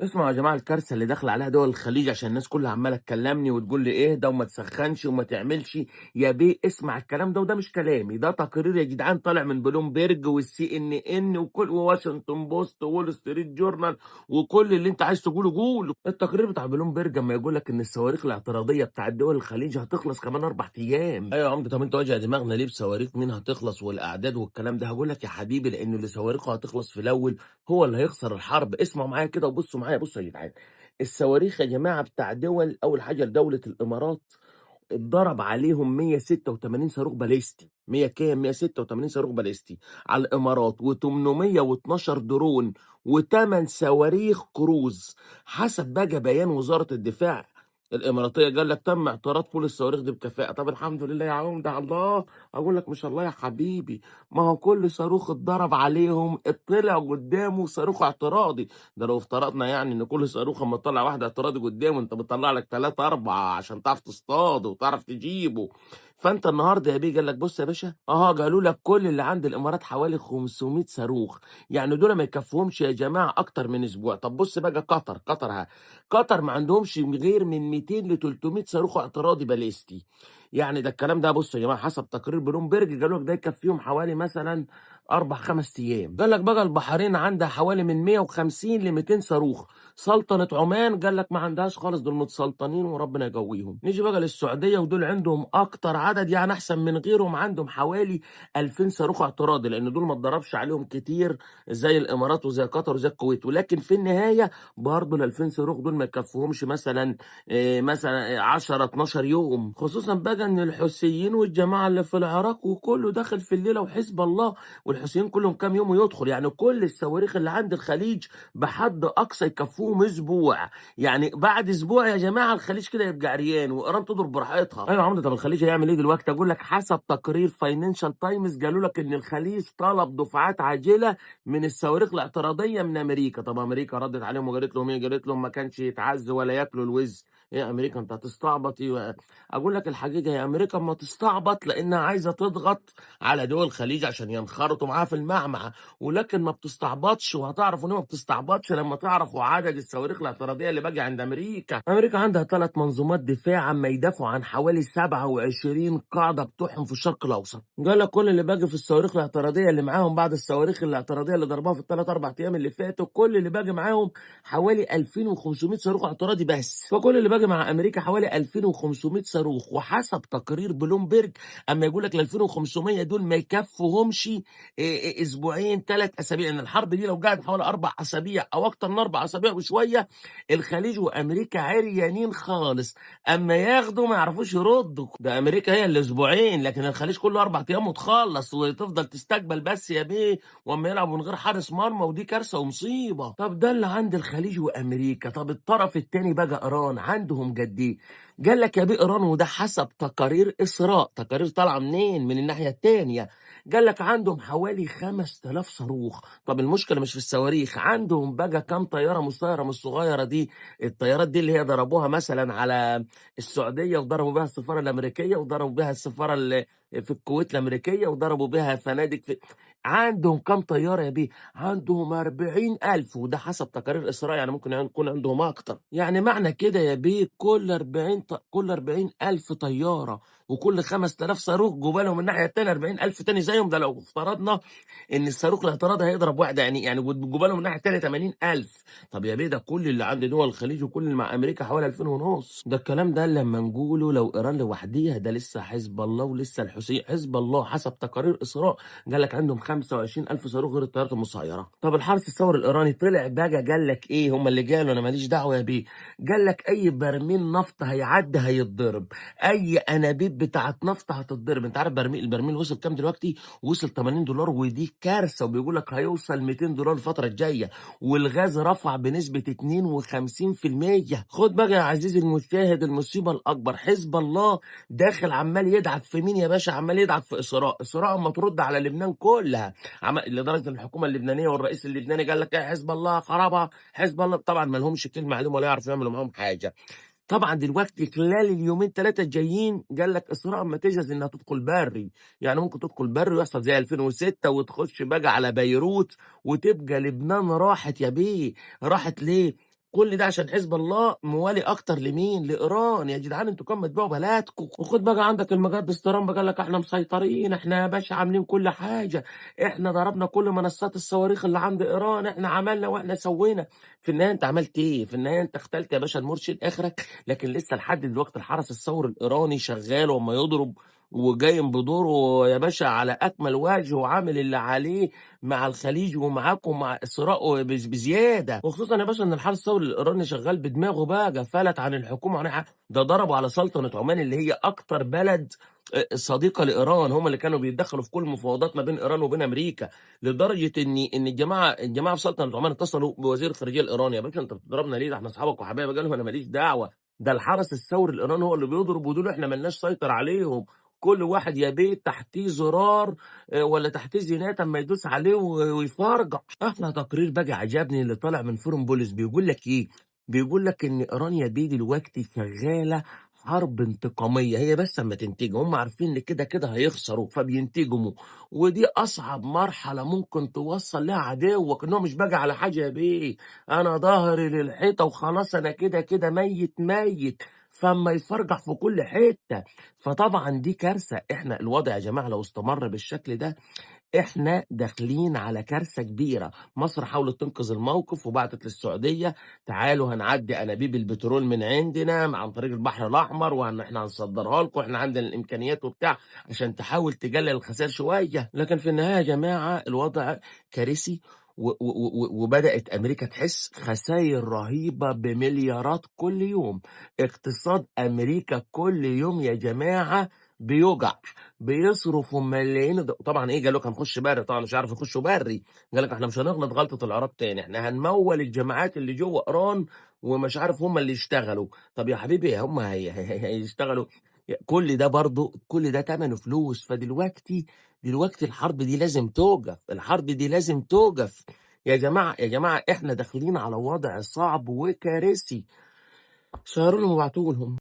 اسمعوا يا جماعة الكارثة اللي داخلة عليها دول الخليج، عشان الناس كلها عمالة تكلمني وتقول لي اهدى وما تسخنش وما تعملش. يا بيه اسمع الكلام ده، وده مش كلامي، ده تقرير يا جدعان طالع من بلومبيرج والسي ان ان وكل وواشنطن بوست وول ستريت جورنال وكل اللي انت عايز تقوله قوله. التقرير بتاع بلومبيرج اما يقول لك ان الصواريخ الاعتراضية بتاع دول الخليج هتخلص كمان 4 ايام. ايوه يا عمده، طب انت واجع دماغنا ليه بصواريخ مين هتخلص والاعداد والكلام ده؟ هقول لك يا حبيبي، لان اللي صواريخه هتخلص في الاول هو اللي هيخسر الحرب. اسمعوا معايا كده وبصوا معايا، بصوا يا جدعان. الصواريخ يا جماعة بتاع دول، أول حاجة لدولة الإمارات اتضرب عليهم 186 صاروخ باليستي. 100 كام؟ 186 صاروخ باليستي على الإمارات، و812 درون، و8 صواريخ كروز. حسب بقى بيان وزارة الدفاع الإماراتية، قال لك تم اعتراض كل الصواريخ دي بكفاءة. طب الحمد لله يا عمدة، الله. أقول لك مش الله يا حبيبي، ما هو كل صاروخ اتضرب عليهم طلع قدامه صاروخ اعتراضي. ده لو افترضنا يعني ان كل صاروخ اما تطلع واحد اعتراضي قدامه، انت بتطلع لك 3 4 عشان تعرف تصطاده وتعرف تجيبه. فانت النهارده يا بيه قال لك بص يا باشا، قالوا لك كل اللي عند الامارات حوالي 500 صاروخ، يعني دول ما يكفوهمش يا جماعه اكتر من اسبوع. طب بص بقى قطر ما عندهمش غير من 200 ل 300 صاروخ اعتراضي باليستي. يعني ده الكلام ده، بص يا جماعه حسب تقرير بلومبرج قالوا لك ده يكفيهم حوالي مثلا 4 5 ايام. قال لك بقى البحرين عندها حوالي من 150 ل 200 صاروخ. سلطنة عمان قال لك ما عندهاش خالص، دول متسلطنين وربنا يقويهم. نيجي بقى للسعودية، ودول عندهم اكتر عدد، يعني احسن من غيرهم، عندهم حوالي 2000 صاروخ اعتراضي، لان دول ما اتضربش عليهم كتير زي الامارات وزي قطر وزي الكويت. ولكن في النهاية برضه ال 2000 صاروخ دول ما يكفوهمش مثلا مثلا 10 12 يوم، خصوصا بقى ان الحوثيين والجماعة اللي في العراق وكله داخل في الليلة وحزب الله، والحوثيين كلهم كام يوم ويدخل. يعني كل الصواريخ اللي عند الخليج بحد اقصى يكفوهم اسبوع. يعني بعد اسبوع يا جماعه الخليج كده يبقى عريان وايران تضرب براحتها. ايوه يا عمرو، طب الخليج هيعمل ايه دلوقتي؟ اقول لك حسب تقرير فاينانشال تايمز قالوا لك ان الخليج طلب دفعات عاجله من الصواريخ الاعتراضيه من امريكا. طب امريكا ردت عليهم وقالت لهم ايه؟ قالت لهم ما كانش يتعز ولا ياكلوا الوز. ايه يا امريكا انت هتستعبط ايه؟ اقول لك الحقيقه يا امريكا ما تستعبط، لانها عايزه تضغط على دول الخليج عشان ينخرطوا معاها في المعمعة. ولكن ما بتستعبطش، وهتعرفوا ان ما بتستعبطش لما تعرفوا عدد الصواريخ الاعتراضيه اللي باقي عند امريكا. امريكا عندها 3 منظومات دفاع عما يدافعوا عن حوالي 27 قاعده بتوعهم في الشرق الاوسط. قال لك كل اللي باقي في الصواريخ الاعتراضيه اللي معاهم بعد الصواريخ الاعتراضيه اللي ضربوها في ال3 4 ايام اللي فاتوا، كل اللي باقي معاهم حوالي 2500 صاروخ اعتراضي بس. فكل اللي باقي مع امريكا حوالي 2500 صاروخ. وحسب تقرير بلومبرج، اما يقول لك ال 2500 دول ما يكفوهمش اسبوعين 3 اسابيع، لان الحرب دي لو قعدت حوالي 4 اسابيع او اكتر من 4 اسابيع وشويه، الخليج وامريكا عريانين خالص. اما ياخدوا ما يعرفوش يردوا. ده امريكا هي اللي اسبوعين، لكن الخليج كله 4 ايام وتخلص وتفضل تستقبل بس يا بيه، واما يلعبوا من غير حارس مرمى، ودي كارثه ومصيبه. طب ده اللي عند الخليج وامريكا. طب الطرف الثاني بقى ايران عندهم قد ايه؟ قال لك يا بيه ايران، وده حسب تقارير اسراء، تقارير طالعه منين؟ من الناحيه الثانيه. قال لك عندهم حوالي 5000 صاروخ. طب المشكله مش في الصواريخ، عندهم بقى كام طياره مسيره من الصغيره دي. الطيارات دي اللي هي ضربوها مثلا على السعوديه، وضربوا بها السفاره الامريكيه، وضربوا بها السفاره اللي في الكويت الامريكيه، وضربوا بها فنادق في. عندهم كام طياره يا بيه؟ عندهم 40,000، وده حسب تقارير اسراء، يعني ممكن يكون عندهم اكتر. يعني معنى كده يا بيه كل 40,000 طياره وكل 5000 صاروخ جوالهم الناحيه الثانيه 40,000 تاني زيهم. ده لو افترضنا ان الصاروخ الاعتراضي هيضرب واحده، يعني جوالهم الناحيه الثانيه 80,000. طب يا بيه ده كل اللي عند دول الخليج وكل اللي مع امريكا حوالي 2000 ونص. ده الكلام ده لما نقوله لو ايران لوحديها، ده لسه حزب الله ولسه الحسين. حزب الله حسب تقارير اسراء قال لك عندهم 25,000 صاروخ غير الطيارات المسيره. طب الحرس الثوري الايراني طلع بقى قال لك ايه؟ هم اللي قالوا، انا ماليش دعوه يا بيه. قال لك اي برميل نفط هيعدي هيتضرب، اي انابيب بتاعت نفط هتتضرب. انت عارف البرميل وصل كام دلوقتي؟ وصل 80 دولار، ودي كارثه. وبيقول لك هيوصل 200 دولار الفتره الجايه. والغاز رفع بنسبه 52%. خد بقى يا عزيزي المشاهد المصيبه الاكبر، حزب الله داخل عمال يدعك في مين يا باشا؟ عمال يدعك في اسراء اما ترد على لبنان كلها. لدرجه ان الحكومه اللبنانيه والرئيس اللبناني قال لك ايه؟ حزب الله خربها. حزب الله طبعا ما لهمش كلمه عليهم ولا يعرفوا يعملوا معاهم حاجه. طبعا دلوقتي خلال اليومين 3 الجايين قال لك اسراء ما تجهز انها تدخل بري. يعني ممكن تدخل بري ويحصل زي 2006 وتخش بقى على بيروت، وتبقى لبنان راحت يا بيه. راحت ليه؟ كل ده عشان حزب الله موالي اكتر لمين؟ لايران. يا جدعان انتوا كام بتبيعوا بلدكم. وخد بقى عندك المجدس ترامب قال لك احنا مسيطرين، احنا يا باشا عاملين كل حاجه، احنا ضربنا كل منصات الصواريخ اللي عند ايران، احنا عملنا واحنا سوينا. في النهايه انت عملت ايه؟ في النهايه انت اختلت يا باشا المرشد اخرك، لكن لسه لحد دلوقتي الحرس الثوري الايراني شغال وما يضرب وجايم بدوره يا باشا على اكمل وجه، وعامل اللي عليه مع الخليج ومعاكم مع اسراء بزياده. وخصوصا يا باشا ان الحرس الثوري الايراني شغال بدماغه بقى، فلت عن الحكومه وعن ده ضربوا على سلطنه عمان اللي هي اكتر بلد صديقه لايران، هم اللي كانوا بيتدخلوا في كل المفاوضات ما بين ايران وبين امريكا، لدرجه ان الجماعه في سلطنه عمان اتصلوا بوزير الخارجيه الايراني: يا باشا انت بتضربنا ليه؟ ده احنا اصحابك وحبايبك. قال لهم انا ماليش دعوه، ده الحرس الثوري الايراني هو اللي بيضرب، ودول احنا ملناش سيطر عليهم. كل واحد يا بيت تحتيه زرار ولا تحتيه زينات اما يدوس عليه ويفرجع. احلى تقرير بقى عجبني اللي طالع من فورم بوليس، بيقول لك ايه؟ بيقول لك ان ايران يا بيه دلوقتي شغاله حرب انتقاميه، هي بس اما تنتج، هم عارفين ان كده كده هيخسروا فبينتجموا، ودي اصعب مرحله ممكن توصل لها عدوك، انه مش باجي على حاجه يا بيه، انا ظهري للحيطه وخلاص، انا كده كده ميت ميت، فاما يفرجع في كل حته. فطبعا دي كارثه. احنا الوضع يا جماعه لو استمر بالشكل ده احنا داخلين على كارثه كبيره. مصر حاولت تنقذ الموقف وبعتت للسعوديه: تعالوا هنعدي انابيب البترول من عندنا عن طريق البحر الاحمر، وان احنا هنصدرها لكم، احنا عندنا الامكانيات وبتاع، عشان تحاول تقلل الخسائر شويه. لكن في النهايه يا جماعه الوضع كارثي، وبدات امريكا تحس خسائر رهيبه بمليارات كل يوم. اقتصاد امريكا كل يوم يا جماعه بيوجع، بيصرفوا ملايين طبعا ايه؟ قال لك هنخش بري، طبعا مش عارف يخشوا بري. قال لك احنا مش هنغلط غلطه العراق تاني، احنا هنمول الجماعات اللي جوه ايران ومش عارف هم اللي يشتغلوا. طب يا حبيبي هم هيشتغلوا؟ كل ده برضو كل ده ثمنه فلوس. دلوقتي الحرب دي لازم توقف، الحرب دي لازم توقف. يا جماعه يا جماعه احنا داخلين على وضع صعب وكارثي. شيروا لهم وابعتوا لهم.